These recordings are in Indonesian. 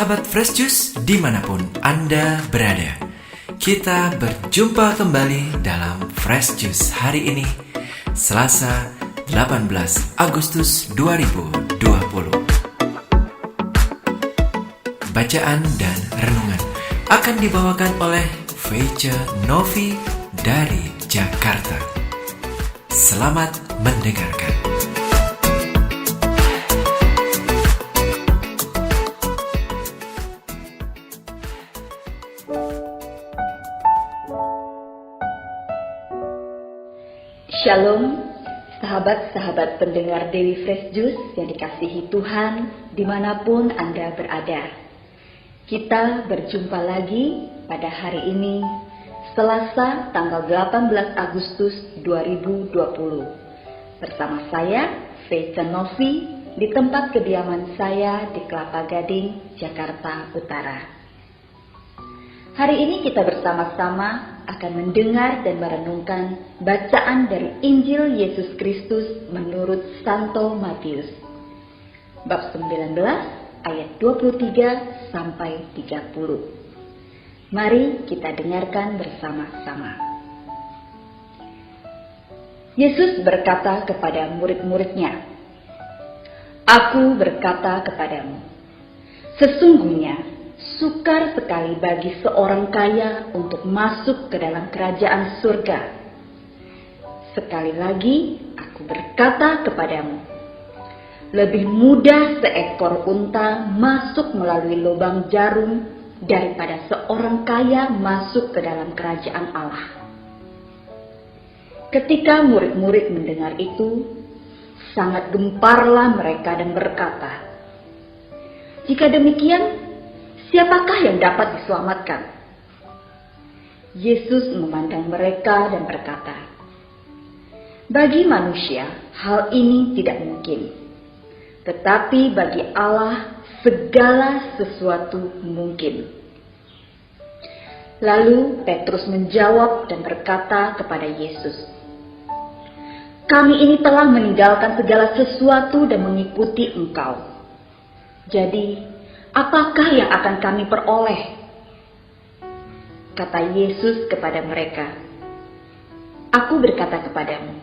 Sahabat Fresh Juice dimanapun Anda berada, kita berjumpa kembali dalam Fresh Juice hari ini, Selasa 18 Agustus 2020. Bacaan dan renungan akan dibawakan oleh Feice Novi dari Jakarta. Selamat mendengarkan. Shalom, sahabat-sahabat pendengar Daily Fresh Juice yang dikasihi Tuhan dimanapun Anda berada. Kita berjumpa lagi pada hari ini, Selasa tanggal 18 Agustus 2020. Bersama saya, Feice Novi, di tempat kediaman saya di Kelapa Gading, Jakarta Utara. Hari ini kita bersama-sama akan mendengar dan merenungkan bacaan dari Injil Yesus Kristus menurut Santo Matius, bab 19 ayat 23 sampai 30. Mari kita dengarkan bersama-sama. Yesus berkata kepada murid-muridnya, "Aku berkata kepadamu, sesungguhnya sukar sekali bagi seorang kaya untuk masuk ke dalam kerajaan surga. Sekali lagi, aku berkata kepadamu, lebih mudah seekor unta masuk melalui lubang jarum daripada seorang kaya masuk ke dalam kerajaan Allah." Ketika murid-murid mendengar itu, sangat gemparlah mereka dan berkata, "Jika demikian, siapakah yang dapat diselamatkan?" Yesus memandang mereka dan berkata, "Bagi manusia hal ini tidak mungkin, tetapi bagi Allah segala sesuatu mungkin." Lalu Petrus menjawab dan berkata kepada Yesus, "Kami ini telah meninggalkan segala sesuatu dan mengikuti Engkau. Jadi, apakah yang akan kami peroleh?" Kata Yesus kepada mereka, "Aku berkata kepadamu,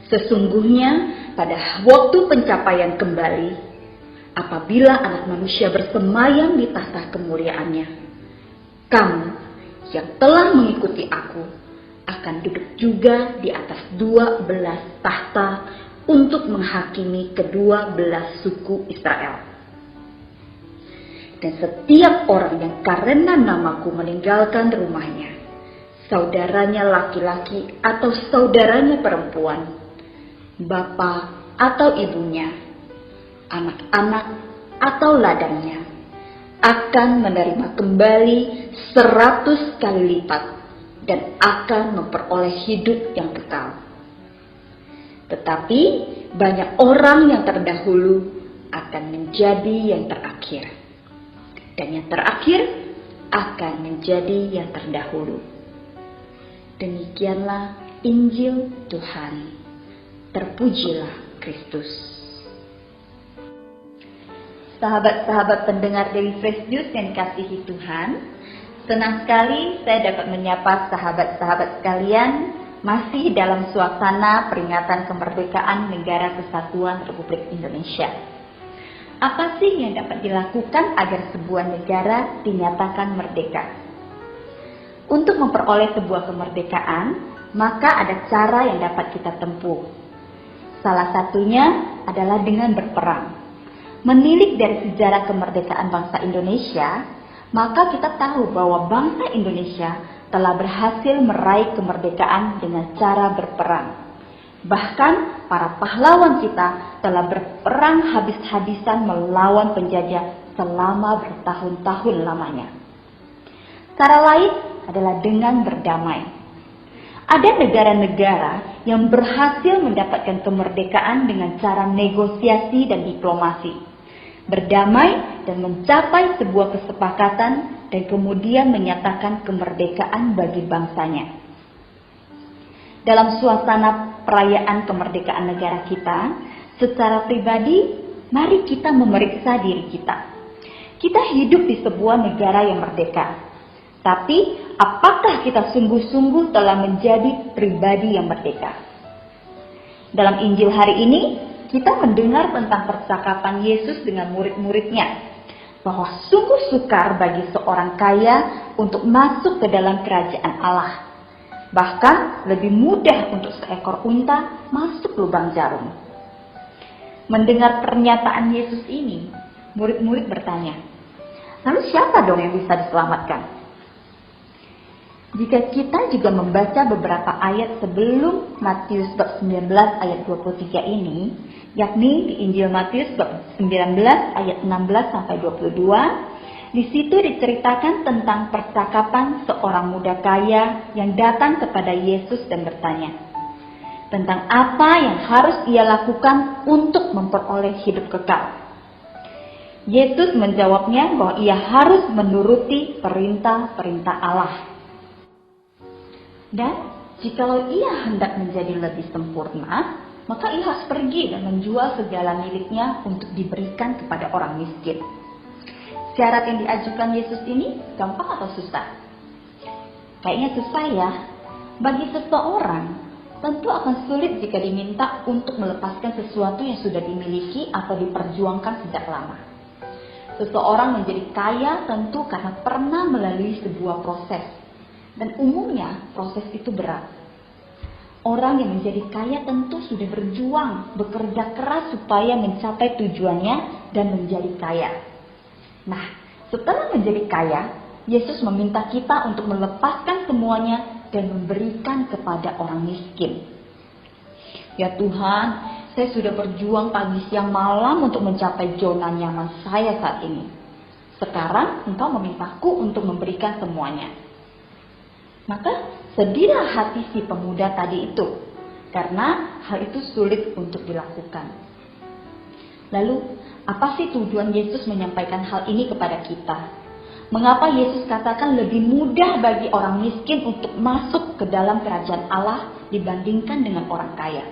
sesungguhnya pada waktu pencapaian kembali, apabila Anak Manusia bersemayam di tahta kemuliaannya, kamu yang telah mengikuti aku akan duduk juga di atas 12 tahta untuk menghakimi kedua belas suku Israel. Dan setiap orang yang karena namaku meninggalkan rumahnya, saudaranya laki-laki atau saudaranya perempuan, bapa atau ibunya, anak-anak atau ladangnya, akan menerima kembali 100 kali lipat dan akan memperoleh hidup yang kekal. Tetapi banyak orang yang terdahulu akan menjadi yang terakhir, dan yang terakhir akan menjadi yang terdahulu." Demikianlah Injil Tuhan. Terpujilah Kristus. Sahabat-sahabat pendengar Daily Fresh Juice yang dikasihi Tuhan, senang sekali saya dapat menyapa sahabat-sahabat sekalian masih dalam suasana peringatan kemerdekaan Negara Kesatuan Republik Indonesia. Apa sih yang dapat dilakukan agar sebuah negara dinyatakan merdeka? Untuk memperoleh sebuah kemerdekaan, maka ada cara yang dapat kita tempuh. Salah satunya adalah dengan berperang. Menilik dari sejarah kemerdekaan bangsa Indonesia, maka kita tahu bahwa bangsa Indonesia telah berhasil meraih kemerdekaan dengan cara berperang. Bahkan para pahlawan kita telah berperang habis-habisan melawan penjajah selama bertahun-tahun lamanya. Cara lain adalah dengan berdamai. Ada negara-negara yang berhasil mendapatkan kemerdekaan dengan cara negosiasi dan diplomasi, berdamai dan mencapai sebuah kesepakatan dan kemudian menyatakan kemerdekaan bagi bangsanya. Dalam suasana perayaan kemerdekaan negara kita, secara pribadi, mari kita memeriksa diri kita. Kita hidup di sebuah negara yang merdeka. Tapi, apakah kita sungguh-sungguh telah menjadi pribadi yang merdeka? Dalam Injil hari ini, kita mendengar tentang percakapan Yesus dengan murid-muridnya, bahwa sungguh sukar bagi seorang kaya untuk masuk ke dalam kerajaan Allah. Bahkan lebih mudah untuk seekor unta masuk lubang jarum. Mendengar pernyataan Yesus ini, murid-murid bertanya, lalu siapa dong yang bisa diselamatkan? Jika kita juga membaca beberapa ayat sebelum Matius bab 19 ayat 23 ini, yakni di Injil Matius bab 19 ayat 16 sampai 22, di situ diceritakan tentang percakapan seorang muda kaya yang datang kepada Yesus dan bertanya tentang apa yang harus ia lakukan untuk memperoleh hidup kekal. Yesus menjawabnya bahwa ia harus menuruti perintah-perintah Allah. Dan jikalau ia hendak menjadi lebih sempurna, maka ia harus pergi dan menjual segala miliknya untuk diberikan kepada orang miskin. Syarat yang diajukan Yesus ini gampang atau susah? Kayaknya susah ya. Bagi seseorang, tentu akan sulit jika diminta untuk melepaskan sesuatu yang sudah dimiliki atau diperjuangkan sejak lama. Seseorang menjadi kaya tentu karena pernah melalui sebuah proses. Dan umumnya proses itu berat. Orang yang menjadi kaya tentu sudah berjuang, bekerja keras supaya mencapai tujuannya dan menjadi kaya. Nah, setelah menjadi kaya, Yesus meminta kita untuk melepaskan semuanya dan memberikan kepada orang miskin. Ya Tuhan, saya sudah berjuang pagi siang malam untuk mencapai zona nyaman saya saat ini. Sekarang Engkau memintaku untuk memberikan semuanya. Maka sedihlah hati si pemuda tadi itu, karena hal itu sulit untuk dilakukan. Lalu, apa sih tujuan Yesus menyampaikan hal ini kepada kita? Mengapa Yesus katakan lebih mudah bagi orang miskin untuk masuk ke dalam kerajaan Allah dibandingkan dengan orang kaya?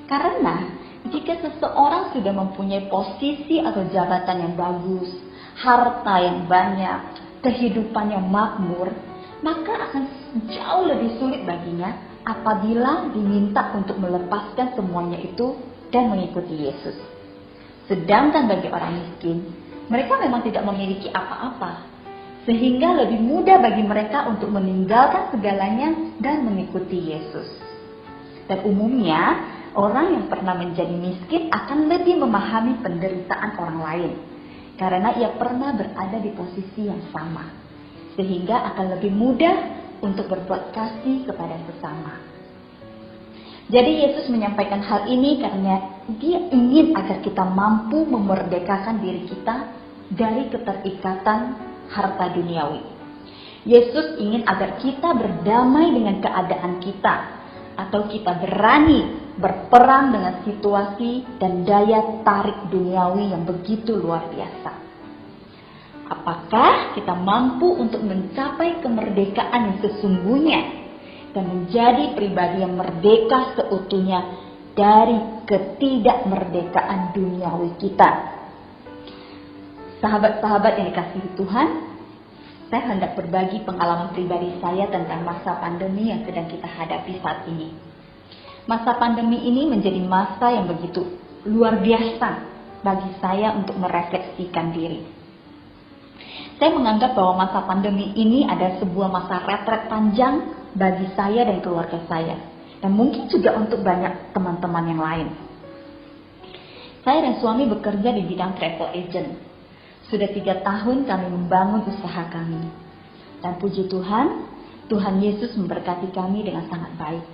Karena jika seseorang sudah mempunyai posisi atau jabatan yang bagus, harta yang banyak, kehidupan yang makmur, maka akan jauh lebih sulit baginya apabila diminta untuk melepaskan semuanya itu dan mengikuti Yesus. Sedangkan bagi orang miskin, mereka memang tidak memiliki apa-apa, sehingga lebih mudah bagi mereka untuk meninggalkan segalanya dan mengikuti Yesus. Dan umumnya, orang yang pernah menjadi miskin akan lebih memahami penderitaan orang lain, karena ia pernah berada di posisi yang sama. Sehingga akan lebih mudah untuk berbuat kasih kepada sesama. Jadi Yesus menyampaikan hal ini karena Dia ingin agar kita mampu memerdekakan diri kita dari keterikatan harta duniawi. Yesus ingin agar kita berdamai dengan keadaan kita, atau kita berani berperang dengan situasi dan daya tarik duniawi yang begitu luar biasa. Apakah kita mampu untuk mencapai kemerdekaan yang sesungguhnya dan menjadi pribadi yang merdeka seutuhnya dari ketidakmerdekaan duniawi kita? Sahabat-sahabat yang dikasihi Tuhan, saya hendak berbagi pengalaman pribadi saya tentang masa pandemi yang sedang kita hadapi saat ini. Masa pandemi ini menjadi masa yang begitu luar biasa bagi saya untuk merefleksikan diri. Saya menganggap bahwa masa pandemi ini ada sebuah masa retret panjang bagi saya dan keluarga saya. Dan mungkin juga untuk banyak teman-teman yang lain. Saya dan suami bekerja di bidang travel agent. Sudah 3 tahun kami membangun usaha kami. Dan puji Tuhan, Tuhan Yesus memberkati kami dengan sangat baik.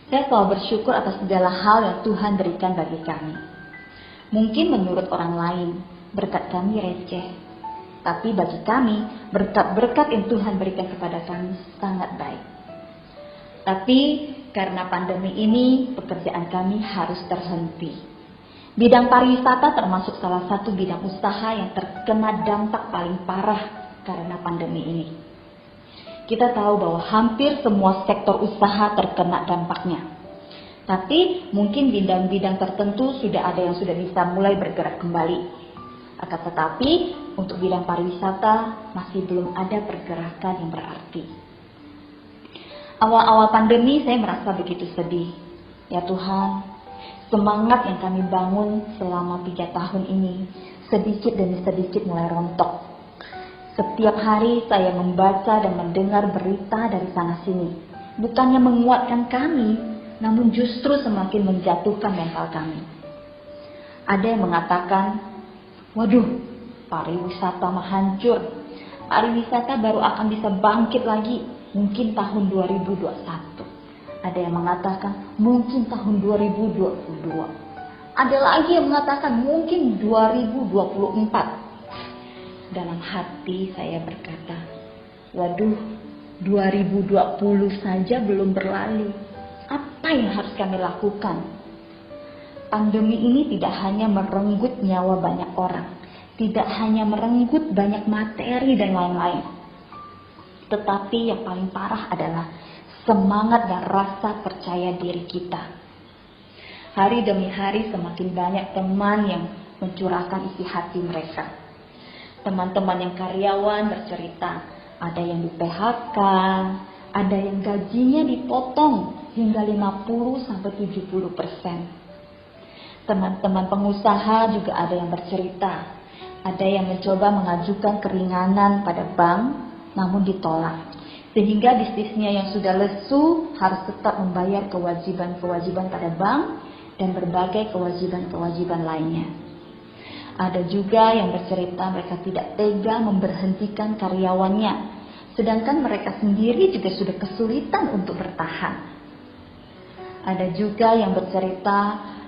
Saya selalu bersyukur atas segala hal yang Tuhan berikan bagi kami. Mungkin menurut orang lain, berkat kami receh. Tapi bagi kami, berkat-berkat yang Tuhan berikan kepada kami sangat baik. Tapi karena pandemi ini, pekerjaan kami harus terhenti. Bidang pariwisata termasuk salah satu bidang usaha yang terkena dampak paling parah karena pandemi ini. Kita tahu bahwa hampir semua sektor usaha terkena dampaknya. Tapi mungkin bidang-bidang tertentu sudah ada yang sudah bisa mulai bergerak kembali. Akan tetapi untuk bidang pariwisata masih belum ada pergerakan yang berarti. Awal-awal pandemi saya merasa begitu sedih. Ya Tuhan, semangat yang kami bangun selama 3 tahun ini sedikit demi sedikit mulai rontok. Setiap hari saya membaca dan mendengar berita dari sana sini. Bukannya menguatkan kami, namun justru semakin menjatuhkan mental kami. Ada yang mengatakan, waduh, pariwisata mah hancur. Pariwisata baru akan bisa bangkit lagi mungkin tahun 2021. Ada yang mengatakan mungkin tahun 2022. Ada lagi yang mengatakan mungkin 2024. Dalam hati saya berkata, waduh, 2020 saja belum berlalu. Apa yang harus kami lakukan? Pandemi ini tidak hanya merenggut nyawa banyak orang, tidak hanya merenggut banyak materi dan lain-lain. Tetapi yang paling parah adalah semangat dan rasa percaya diri kita. Hari demi hari semakin banyak teman yang mencurahkan isi hati mereka. Teman-teman yang karyawan bercerita, ada yang di PHK, ada yang gajinya dipotong hingga 50-70%. Teman-teman pengusaha juga ada yang bercerita, ada yang mencoba mengajukan keringanan pada bank, namun ditolak. Sehingga bisnisnya yang sudah lesu harus tetap membayar kewajiban-kewajiban pada bank dan berbagai kewajiban-kewajiban lainnya. Ada juga yang bercerita mereka tidak tega memberhentikan karyawannya, sedangkan mereka sendiri juga sudah kesulitan untuk bertahan. Ada juga yang bercerita,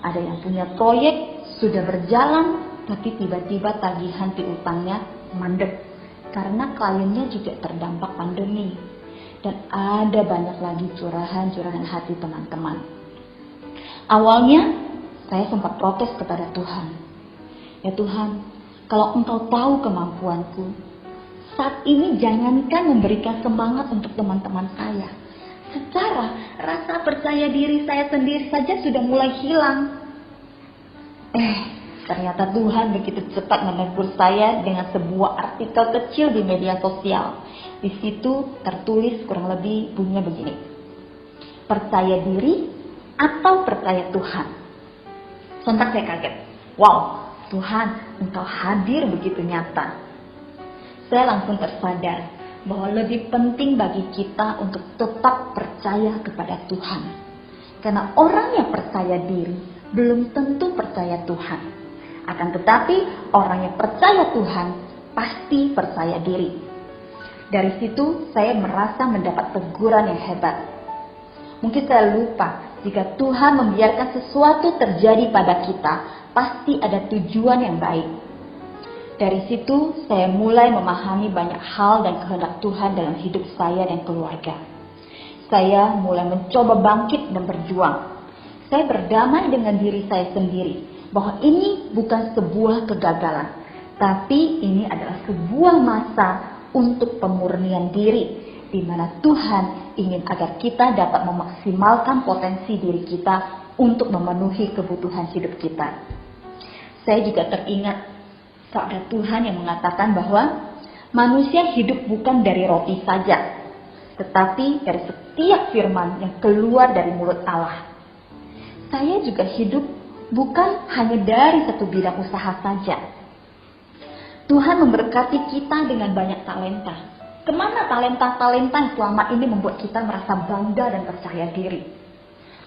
ada yang punya proyek sudah berjalan, tapi tiba-tiba tagihan piutangnya mandek karena kliennya juga terdampak pandemi. Dan ada banyak lagi curahan-curahan hati teman-teman. Awalnya saya sempat protes kepada Tuhan. Ya Tuhan, kalau Engkau tahu kemampuanku, saat ini jangankan memberikan semangat untuk teman-teman saya. Secara rasa percaya diri saya sendiri saja sudah mulai hilang. Ternyata Tuhan begitu cepat menegur saya dengan sebuah artikel kecil di media sosial. Di situ tertulis kurang lebih bunyinya begini. Percaya diri atau percaya Tuhan? Sontak saya kaget. Wow, Tuhan, Engkau hadir begitu nyata. Saya langsung tersadar bahwa lebih penting bagi kita untuk tetap percaya kepada Tuhan. Karena orang yang percaya diri belum tentu percaya Tuhan. Akan tetapi orang yang percaya Tuhan pasti percaya diri. Dari situ saya merasa mendapat teguran yang hebat. Mungkin saya lupa jika Tuhan membiarkan sesuatu terjadi pada kita, pasti ada tujuan yang baik. Dari situ saya mulai memahami banyak hal dan kehendak Tuhan dalam hidup saya dan keluarga. Saya mulai mencoba bangkit dan berjuang. Saya berdamai dengan diri saya sendiri bahwa ini bukan sebuah kegagalan, tapi ini adalah sebuah masa untuk pemurnian diri, di mana Tuhan ingin agar kita dapat memaksimalkan potensi diri kita untuk memenuhi kebutuhan hidup kita. Saya juga teringat sabda Tuhan yang mengatakan bahwa manusia hidup bukan dari roti saja, tetapi dari setiap firman yang keluar dari mulut Allah. Saya juga hidup bukan hanya dari satu bidang usaha saja. Tuhan memberkati kita dengan banyak talenta. Kemana talenta-talenta yang selama ini membuat kita merasa bangga dan percaya diri?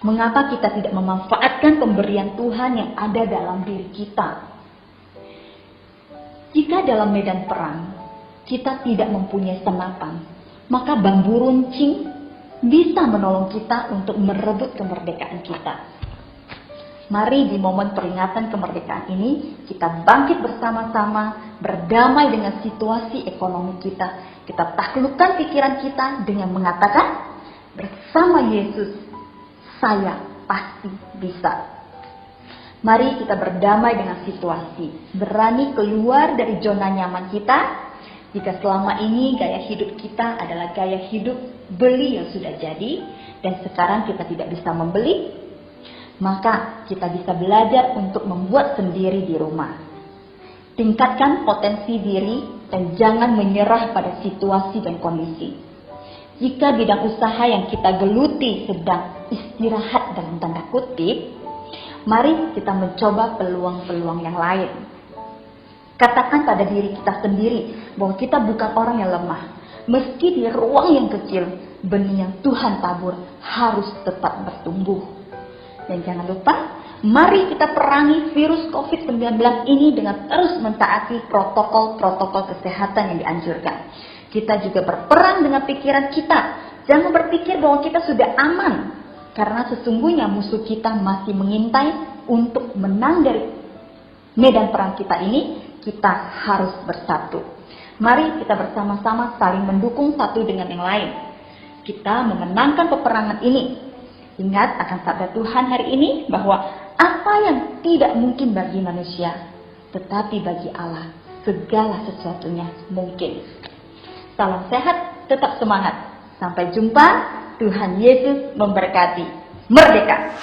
Mengapa kita tidak memanfaatkan pemberian Tuhan yang ada dalam diri kita? Jika dalam medan perang kita tidak mempunyai senapan, maka bambu runcing bisa menolong kita untuk merebut kemerdekaan kita. Mari di momen peringatan kemerdekaan ini kita bangkit bersama-sama, berdamai dengan situasi ekonomi kita. Kita taklukkan pikiran kita dengan mengatakan, bersama Yesus, saya pasti bisa. Mari kita berdamai dengan situasi, berani keluar dari zona nyaman kita. Jika selama ini gaya hidup kita adalah gaya hidup beli yang sudah jadi, dan sekarang kita tidak bisa membeli, maka kita bisa belajar untuk membuat sendiri di rumah. Tingkatkan potensi diri dan jangan menyerah pada situasi dan kondisi. Jika bidang usaha yang kita geluti sedang istirahat dalam tanda kutip, mari kita mencoba peluang-peluang yang lain. Katakan pada diri kita sendiri bahwa kita bukan orang yang lemah. Meski di ruang yang kecil, benih yang Tuhan tabur harus tetap bertumbuh. Dan jangan lupa, mari kita perangi virus COVID-19 ini dengan terus mentaati protokol-protokol kesehatan yang dianjurkan. Kita juga berperang dengan pikiran kita. Jangan berpikir bahwa kita sudah aman, karena sesungguhnya musuh kita masih mengintai. Untuk menang dari medan perang kita ini, kita harus bersatu. Mari kita bersama-sama saling mendukung satu dengan yang lain. Kita memenangkan peperangan ini. Ingat akan sabda Tuhan hari ini bahwa apa yang tidak mungkin bagi manusia, tetapi bagi Allah segala sesuatunya mungkin. Salam sehat, tetap semangat. Sampai jumpa, Tuhan Yesus memberkati. Merdeka!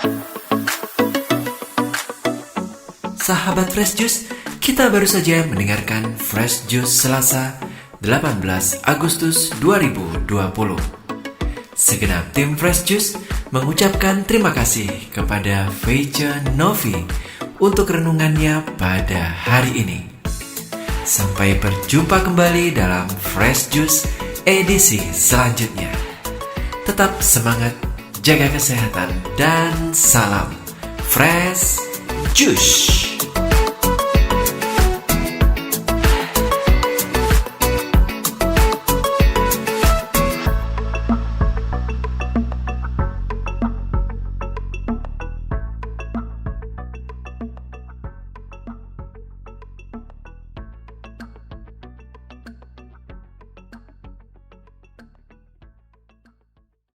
Sahabat Fresh Juice, kita baru saja mendengarkan Fresh Juice Selasa 18 Agustus 2020. Segenap tim Fresh Juice mengucapkan terima kasih kepada Feice Novi untuk renungannya pada hari ini. Sampai berjumpa kembali dalam Fresh Juice edisi selanjutnya. Tetap semangat, jaga kesehatan, dan salam Fresh Juice.